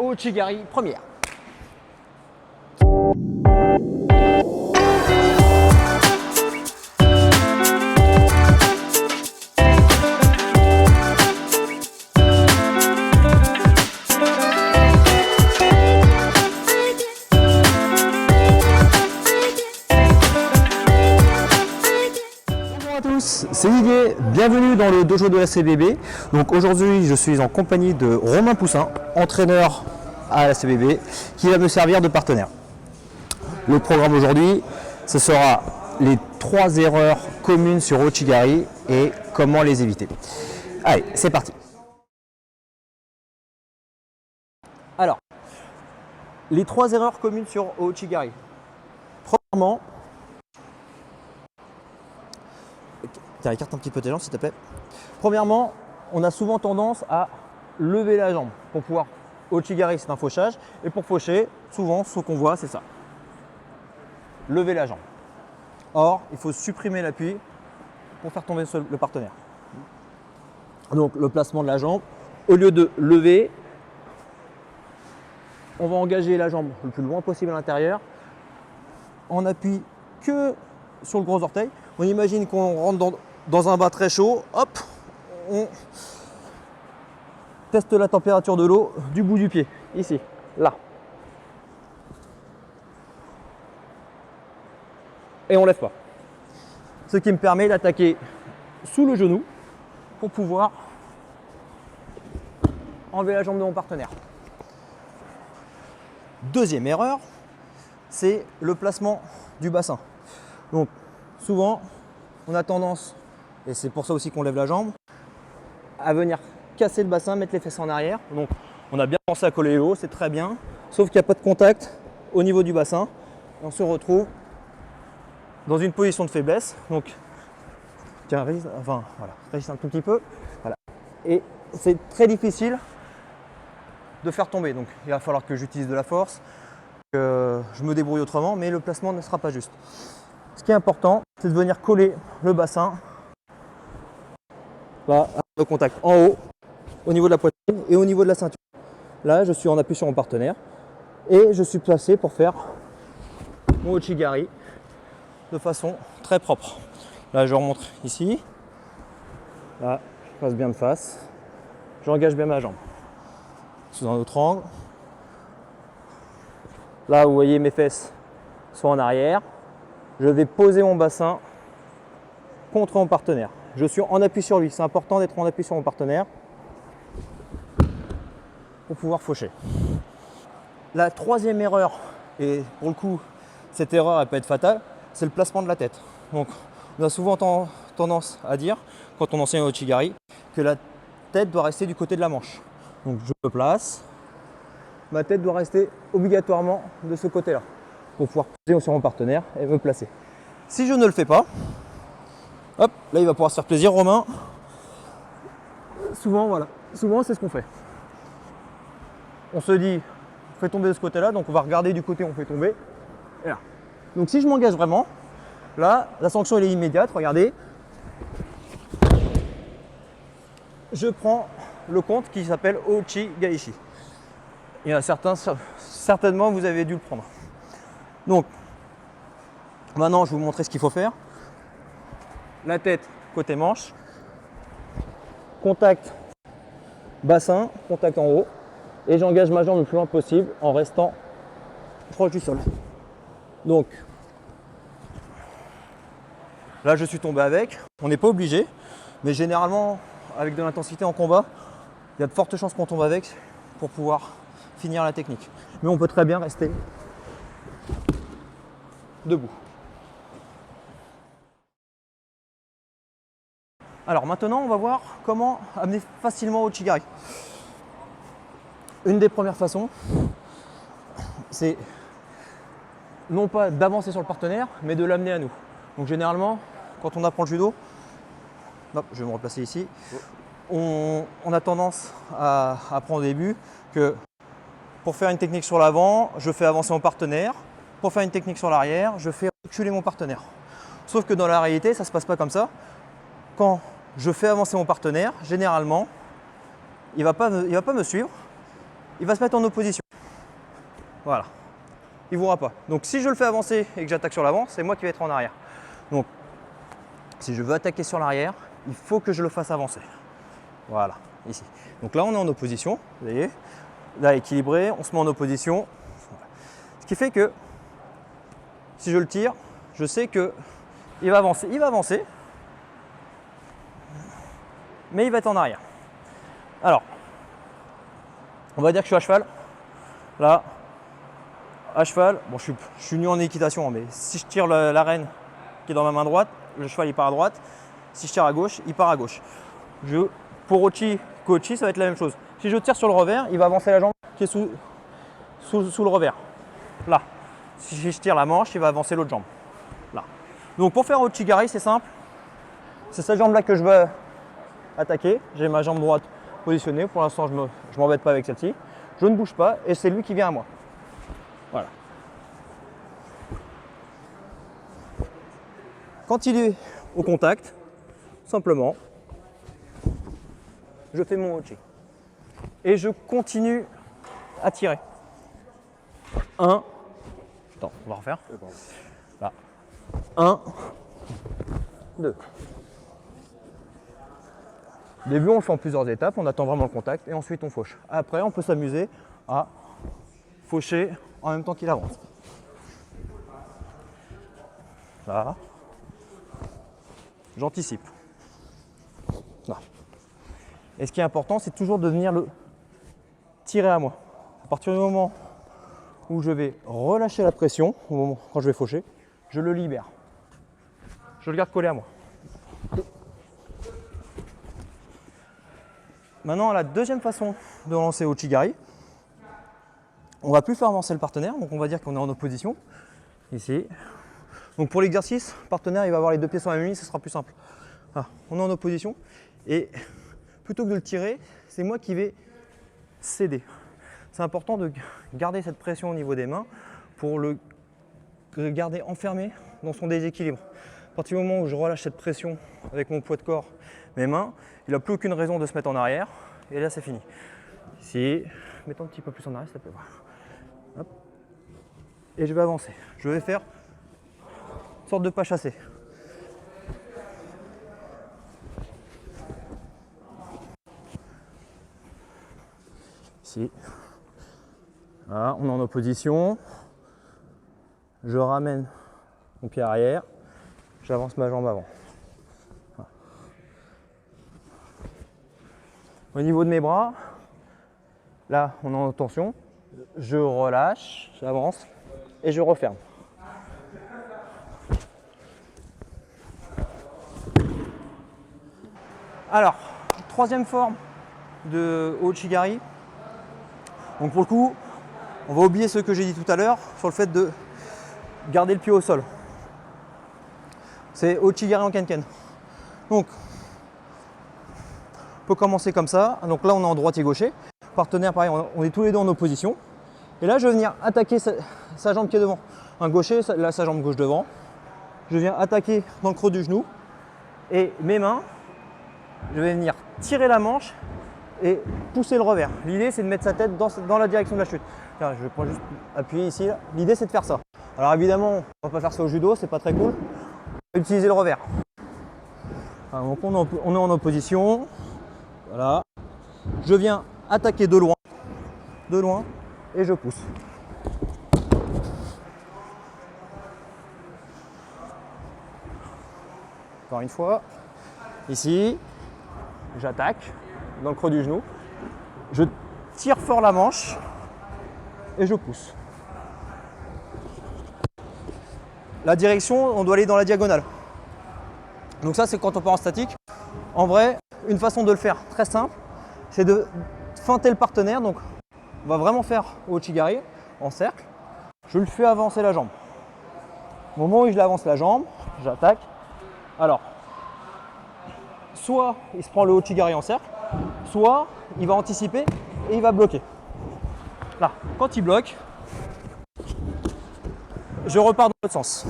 Ouchigari première. C'est Didier, bienvenue dans le dojo de la CBB. Donc aujourd'hui je suis en compagnie de Romain Poussin, entraîneur à la CBB, qui va me servir de partenaire. Le programme aujourd'hui, ce sera les 3 erreurs communes sur Ouchigari et comment les éviter. Allez, c'est parti. Alors, les 3 erreurs communes sur Ouchigari. Premièrement, tiens, écarte un petit peu tes jambes s'il te plaît. Premièrement, on a souvent tendance à lever la jambe pour pouvoir. Ouchigari, c'est un fauchage. Et pour faucher, souvent, ce qu'on voit, c'est ça. Lever la jambe. Or, il faut supprimer l'appui pour faire tomber le partenaire. Donc, le placement de la jambe, au lieu de lever, on va engager la jambe le plus loin possible à l'intérieur. On appuie que sur le gros orteil. On imagine qu'on rentre dans un bas très chaud. Hop, on teste la température de l'eau du bout du pied. Ici, là. Et on ne lève pas. Ce qui me permet d'attaquer sous le genou pour pouvoir enlever la jambe de mon partenaire. Deuxième erreur, c'est le placement du bassin. Donc souvent, on a tendance, et c'est pour ça aussi qu'on lève la jambe, à venir casser le bassin, mettre les fesses en arrière. Donc on a bien pensé à coller les hauts, c'est très bien, sauf qu'il n'y a pas de contact au niveau du bassin. Et on se retrouve dans une position de faiblesse. Donc tiens, résiste un tout petit peu. Voilà. Et c'est très difficile de faire tomber. Donc il va falloir que j'utilise de la force, que je me débrouille autrement, mais le placement ne sera pas juste. Ce qui est important, c'est de venir coller le bassin là, le contact en haut, au niveau de la poitrine et au niveau de la ceinture. Là, je suis en appui sur mon partenaire et je suis placé pour faire mon Ouchigari de façon très propre. Là, je remonte ici. Là, je passe bien de face. J'engage bien ma jambe. Sous un autre angle. Là, vous voyez mes fesses sont en arrière. Je vais poser mon bassin contre mon partenaire. Je suis en appui sur lui. C'est important d'être en appui sur mon partenaire pour pouvoir faucher. La troisième erreur, et pour le coup, cette erreur elle peut être fatale, c'est le placement de la tête. Donc, on a souvent tendance à dire, quand on enseigne au Ouchigari, que la tête doit rester du côté de la manche. Donc, je me place. Ma tête doit rester obligatoirement de ce côté-là pour pouvoir poser sur mon partenaire et me placer. Si je ne le fais pas, hop, là il va pouvoir se faire plaisir, Romain. Souvent, voilà, souvent c'est ce qu'on fait. On se dit, on fait tomber de ce côté-là, donc on va regarder du côté où on fait tomber. Et là. Donc si je m'engage vraiment, là, la sanction elle est immédiate, regardez. Je prends le compte qui s'appelle Ouchigaishi. Il y en a certains, certainement vous avez dû le prendre. Donc, maintenant je vais vous montrer ce qu'il faut faire. La tête côté manche, contact bassin, contact en haut, et j'engage ma jambe le plus loin possible en restant proche du sol. Donc, là je suis tombé avec, on n'est pas obligé, mais généralement avec de l'intensité en combat, il y a de fortes chances qu'on tombe avec pour pouvoir finir la technique. Mais on peut très bien rester debout. Alors maintenant, on va voir comment amener facilement au Ouchigari. Une des premières façons, c'est non pas d'avancer sur le partenaire, mais de l'amener à nous. Donc généralement, quand on apprend le judo, hop, je vais me replacer ici, on a tendance à apprendre au début que pour faire une technique sur l'avant, je fais avancer mon partenaire. Pour faire une technique sur l'arrière, je fais reculer mon partenaire. Sauf que dans la réalité, ça ne se passe pas comme ça. Quand je fais avancer mon partenaire, généralement, il ne va pas me suivre. il va se mettre en opposition. Voilà. Il ne voudra pas. Donc si je le fais avancer et que j'attaque sur l'avant, c'est moi qui vais être en arrière. Donc si je veux attaquer sur l'arrière, il faut que je le fasse avancer. Voilà, ici. Donc là, on est en opposition. Vous voyez, là, équilibré, on se met en opposition. Ce qui fait que si je le tire, je sais qu'il va avancer. Il va avancer, mais il va être en arrière. Alors, on va dire que je suis à cheval. Là, à cheval, bon, je suis nul en équitation, mais si je tire l'arène qui est dans ma main droite, le cheval il part à droite. Si je tire à gauche, il part à gauche. Pour Ochi, Kochi, ça va être la même chose. Si je tire sur le revers, il va avancer la jambe qui est sous le revers. Là. Si je tire la manche, il va avancer l'autre jambe. Là. Donc pour faire Ouchigari, c'est simple. C'est cette jambe-là que je veux attaquer. J'ai ma jambe droite positionnée. Pour l'instant, je ne m'embête pas avec celle-ci. Je ne bouge pas et c'est lui qui vient à moi. Voilà. Quand il est au contact, simplement, je fais mon Ouchi. Et je continue à tirer. 1. Attends, on va refaire. Là. 1, 2. Au début, on le fait en plusieurs étapes. On attend vraiment le contact et ensuite on fauche. Après, on peut s'amuser à faucher en même temps qu'il avance. Là. J'anticipe. Là. Et ce qui est important, c'est toujours de venir le tirer à moi. À partir du moment où je vais relâcher la pression, au moment quand je vais faucher, je le libère. Je le garde collé à moi. Maintenant, la deuxième façon de lancer Ouchigari, on ne va plus faire avancer le partenaire, donc on va dire qu'on est en opposition, ici. Donc pour l'exercice, le partenaire il va avoir les deux pieds sur la même ligne, ce sera plus simple. Voilà, on est en opposition et plutôt que de le tirer, c'est moi qui vais céder. C'est important de garder cette pression au niveau des mains pour le garder enfermé dans son déséquilibre. À partir du moment où je relâche cette pression avec mon poids de corps, mes mains, il n'a plus aucune raison de se mettre en arrière et là c'est fini. Ici, mettons un petit peu plus en arrière s'il te plaît. Hop. Et je vais avancer. Je vais faire une sorte de pas chassé. Ici. Voilà, on est en opposition. Je ramène mon pied arrière. J'avance ma jambe avant. Voilà. Au niveau de mes bras, là on est en tension. Je relâche, j'avance et je referme. Alors, troisième forme de Ouchigari. Donc pour le coup, on va oublier ce que j'ai dit tout à l'heure sur le fait de garder le pied au sol. C'est Ouchigari en Kenken. Donc, on peut commencer comme ça. Donc là, on est en droitier gaucher. Partenaire, pareil, on est tous les deux en opposition. Et là, je vais venir attaquer sa jambe qui est devant. Un gaucher, là, sa jambe gauche devant. Je viens attaquer dans le creux du genou. Et mes mains, je vais venir tirer la manche et pousser le revers. L'idée, c'est de mettre sa tête dans la direction de la chute. Tiens, je vais juste appuyer ici. L'idée, c'est de faire ça. Alors évidemment, on ne va pas faire ça au judo, c'est pas très cool. On va utiliser le revers. Alors, donc on est en opposition. Voilà. Je viens attaquer de loin, et je pousse. Encore une fois. Ici, j'attaque dans le creux du genou. Je tire fort la manche et je pousse. La direction, on doit aller dans la diagonale. Donc ça, c'est quand on part en statique. En vrai, une façon de le faire très simple, c'est de feinter le partenaire. Donc, on va vraiment faire Ouchigari en cercle. Je le fais avancer la jambe. Au moment où je l'avance la jambe, j'attaque. Alors, soit il se prend le Ouchigari en cercle, soit il va anticiper et il va bloquer. Là, quand il bloque, je repars dans l'autre sens.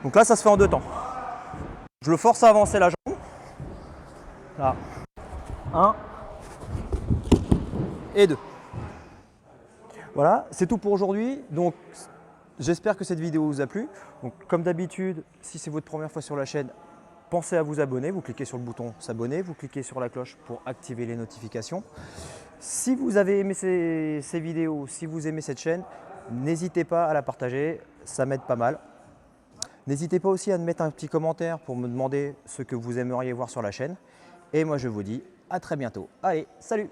Donc là, ça se fait en deux temps. Je le force à avancer la jambe. Là, 1 et 2. Voilà, c'est tout pour aujourd'hui. Donc, j'espère que cette vidéo vous a plu. Donc, comme d'habitude, si c'est votre première fois sur la chaîne, pensez à vous abonner. Vous cliquez sur le bouton s'abonner, vous cliquez sur la cloche pour activer les notifications. Si vous avez aimé ces vidéos, si vous aimez cette chaîne, n'hésitez pas à la partager, ça m'aide pas mal. N'hésitez pas aussi à me mettre un petit commentaire pour me demander ce que vous aimeriez voir sur la chaîne. Et moi, je vous dis à très bientôt. Allez, salut!